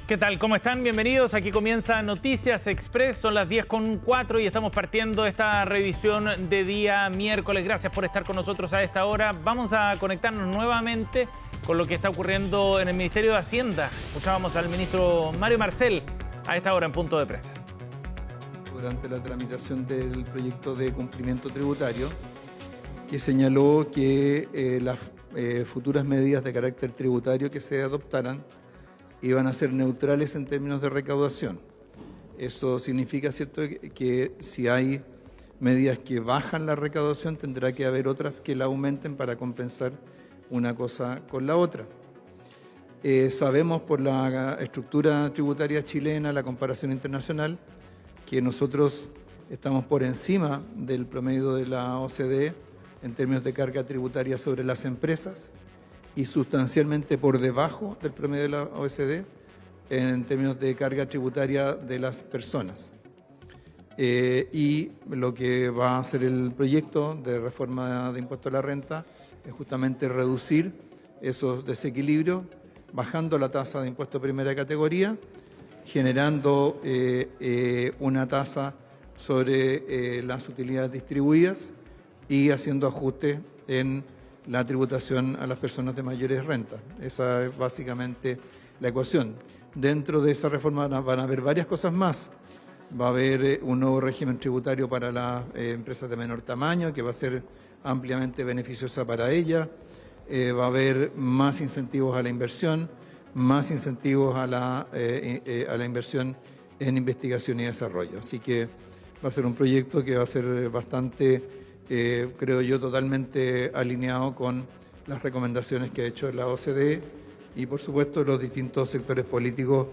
¿Qué tal? ¿Cómo están? Bienvenidos. Aquí comienza Noticias Express. Son las 10:04 y estamos partiendo esta revisión de día miércoles. Gracias por estar con nosotros a esta hora. Vamos a conectarnos nuevamente con lo que está ocurriendo en el Ministerio de Hacienda. Escuchábamos al ministro Mario Marcel a esta hora en punto de prensa. Durante la tramitación del proyecto de cumplimiento tributario, que señaló que las futuras medidas de carácter tributario que se adoptaran iban a ser neutrales en términos de recaudación. Eso significa, ¿cierto?, que si hay medidas que bajan la recaudación, tendrá que haber otras que la aumenten para compensar una cosa con la otra. Sabemos por la estructura tributaria chilena, la comparación internacional, que nosotros estamos por encima del promedio de la OCDE en términos de carga tributaria sobre las empresas y sustancialmente por debajo del promedio de la OECD en términos de carga tributaria de las personas. Y lo que va a hacer el proyecto de reforma de impuesto a la renta es justamente reducir esos desequilibrios, bajando la tasa de impuesto de primera categoría, generando una tasa sobre las utilidades distribuidas y haciendo ajustes en la tributación a las personas de mayores rentas. Esa es básicamente la ecuación. Dentro de esa reforma van a haber varias cosas más. Va a haber un nuevo régimen tributario para las empresas de menor tamaño, que va a ser ampliamente beneficiosa para ellas. Va a haber más incentivos a la inversión, más incentivos a la inversión en investigación y desarrollo. Así que va a ser un proyecto que va a ser bastante, creo yo, totalmente alineado con las recomendaciones que ha hecho la OCDE y, por supuesto, los distintos sectores políticos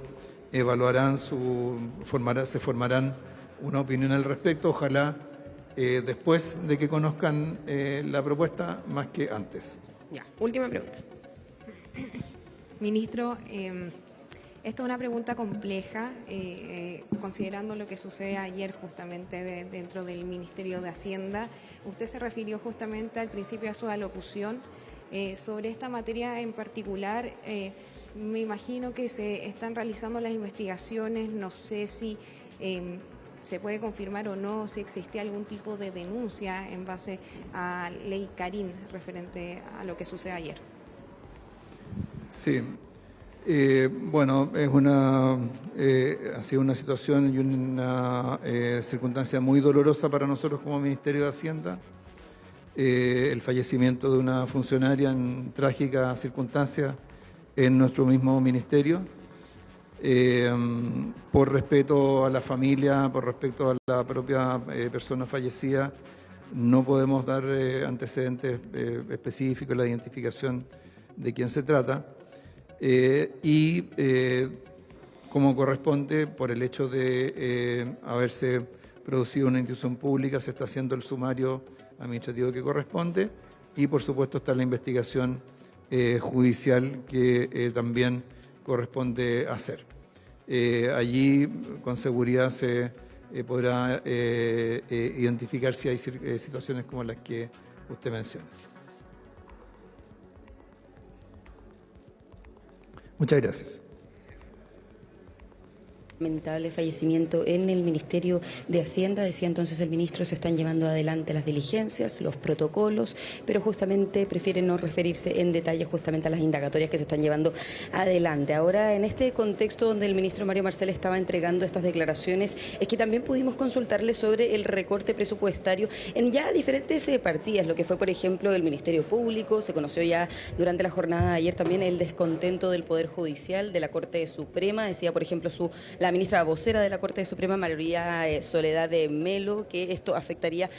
evaluarán, se formarán una opinión al respecto, ojalá después de que conozcan la propuesta más que antes. Ya, última pregunta. Ministro, esta es una pregunta compleja, considerando lo que sucede ayer justamente dentro del Ministerio de Hacienda. Usted se refirió justamente al principio de su alocución sobre esta materia en particular. Me imagino que se están realizando las investigaciones, no sé si se puede confirmar o no si existía algún tipo de denuncia en base a ley Carín referente a lo que sucede ayer. Sí. Bueno, ha sido una situación y una circunstancia muy dolorosa para nosotros como Ministerio de Hacienda. El fallecimiento de una funcionaria en trágicas circunstancias en nuestro mismo ministerio. Por respeto a la familia, por respeto a la propia persona fallecida, no podemos dar antecedentes específicos, la identificación de quién se trata. Como corresponde, por el hecho de haberse producido una institución pública, se está haciendo el sumario administrativo que corresponde y, por supuesto, está la investigación judicial que también corresponde hacer. Allí, con seguridad, se podrá identificar si hay situaciones como las que usted menciona. Muchas gracias. Lamentable fallecimiento en el Ministerio de Hacienda. Decía entonces el ministro, se están llevando adelante las diligencias, los protocolos, pero justamente prefiere no referirse en detalle justamente a las indagatorias que se están llevando adelante. Ahora, en este contexto donde el ministro Mario Marcel estaba entregando estas declaraciones, es que también pudimos consultarle sobre el recorte presupuestario en ya diferentes partidas, lo que fue, por ejemplo, el Ministerio Público. Se conoció ya durante la jornada de ayer también el descontento del Poder Judicial, de la Corte Suprema. Decía, por ejemplo, la ministra vocera de la Corte Suprema, María Soledad de Melo, que esto afectaría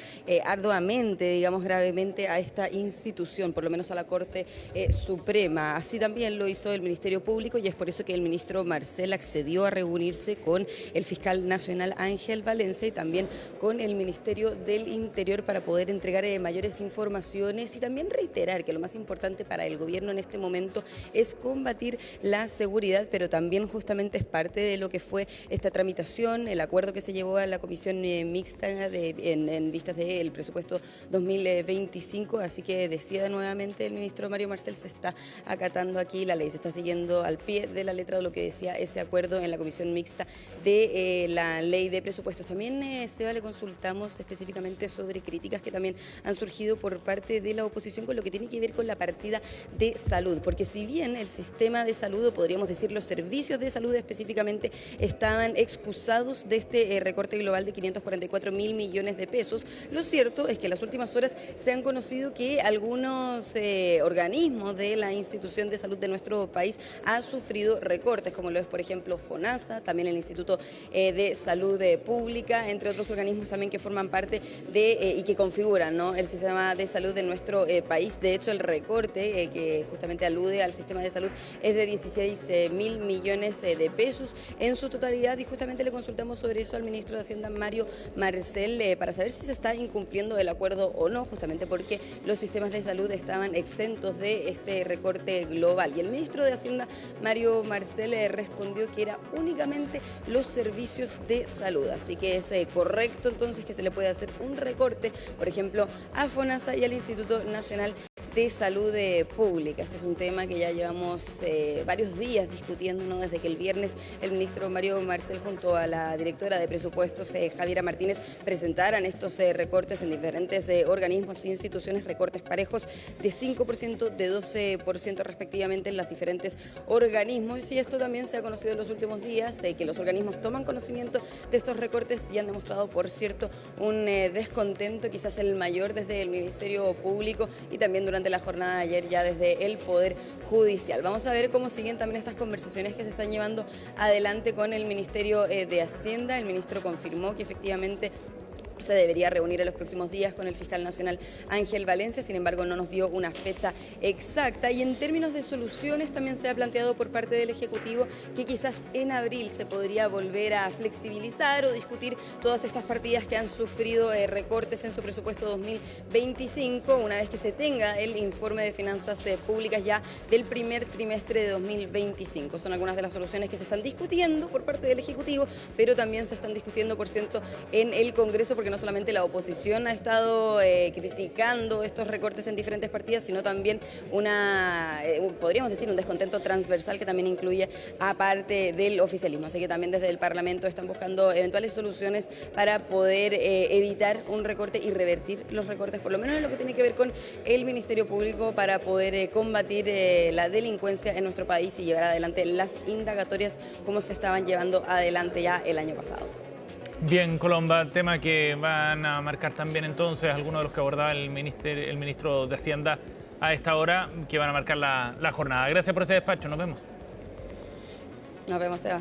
arduamente, digamos gravemente, a esta institución, por lo menos a la Corte Suprema. Así también lo hizo el Ministerio Público y es por eso que el ministro Marcel accedió a reunirse con el fiscal nacional Ángel Valencia y también con el Ministerio del Interior para poder entregar mayores informaciones y también reiterar que lo más importante para el gobierno en este momento es combatir la seguridad, pero también justamente es parte de lo que fue fue esta tramitación, el acuerdo que se llevó a la comisión mixta en vistas del presupuesto 2025, así que decía nuevamente el ministro Mario Marcel, se está acatando aquí la ley, se está siguiendo al pie de la letra de lo que decía ese acuerdo en la comisión mixta de la ley de presupuestos. También, Seba, le consultamos específicamente sobre críticas que también han surgido por parte de la oposición con lo que tiene que ver con la partida de salud, porque si bien el sistema de salud, o podríamos decir los servicios de salud específicamente, estaban excusados de este recorte global de 544.000 millones de pesos, lo cierto es que en las últimas horas se han conocido que algunos organismos de la institución de salud de nuestro país han sufrido recortes, como lo es por ejemplo FONASA, también el Instituto de Salud Pública, entre otros organismos también que forman parte de y que configuran, ¿no?, el sistema de salud de nuestro país. De hecho, el recorte que justamente alude al sistema de salud es de 16.000 millones de pesos en su totalidad, y justamente le consultamos sobre eso al ministro de Hacienda, Mario Marcel, para saber si se está incumpliendo el acuerdo o no, justamente porque los sistemas de salud estaban exentos de este recorte global. Y el ministro de Hacienda, Mario Marcel, respondió que era únicamente los servicios de salud, así que es correcto entonces que se le puede hacer un recorte, por ejemplo, a FONASA y al Instituto Nacional de Salud Pública. Este es un tema que ya llevamos varios días discutiendo, ¿no?, desde que el viernes el ministro Mario Marcel junto a la directora de presupuestos Javiera Martínez presentaran estos recortes en diferentes organismos e instituciones, recortes parejos de 5%, de 12% respectivamente en los diferentes organismos, y esto también se ha conocido en los últimos días, que los organismos toman conocimiento de estos recortes y han demostrado, por cierto, un descontento, quizás el mayor desde el Ministerio Público y también durante la jornada de ayer ya desde el Poder Judicial. Vamos a ver cómo siguen también estas conversaciones que se están llevando adelante con el Ministerio de Hacienda. El ministro confirmó que efectivamente se debería reunir en los próximos días con el fiscal nacional Ángel Valencia, sin embargo no nos dio una fecha exacta. Y en términos de soluciones también se ha planteado por parte del Ejecutivo que quizás en abril se podría volver a flexibilizar o discutir todas estas partidas que han sufrido recortes en su presupuesto 2025, una vez que se tenga el informe de finanzas públicas ya del primer trimestre de 2025. Son algunas de las soluciones que se están discutiendo por parte del Ejecutivo, pero también se están discutiendo, por cierto, en el Congreso, porque no solamente la oposición ha estado criticando estos recortes en diferentes partidas, sino también podríamos decir, un descontento transversal que también incluye a parte del oficialismo. Así que también desde el Parlamento están buscando eventuales soluciones para poder evitar un recorte y revertir los recortes, por lo menos en lo que tiene que ver con el Ministerio Público, para poder combatir la delincuencia en nuestro país y llevar adelante las indagatorias como se estaban llevando adelante ya el año pasado. Bien, Colomba, tema que van a marcar también entonces algunos de los que abordaba el ministro de Hacienda a esta hora, que van a marcar la jornada. Gracias por ese despacho, nos vemos. Nos vemos, Seba.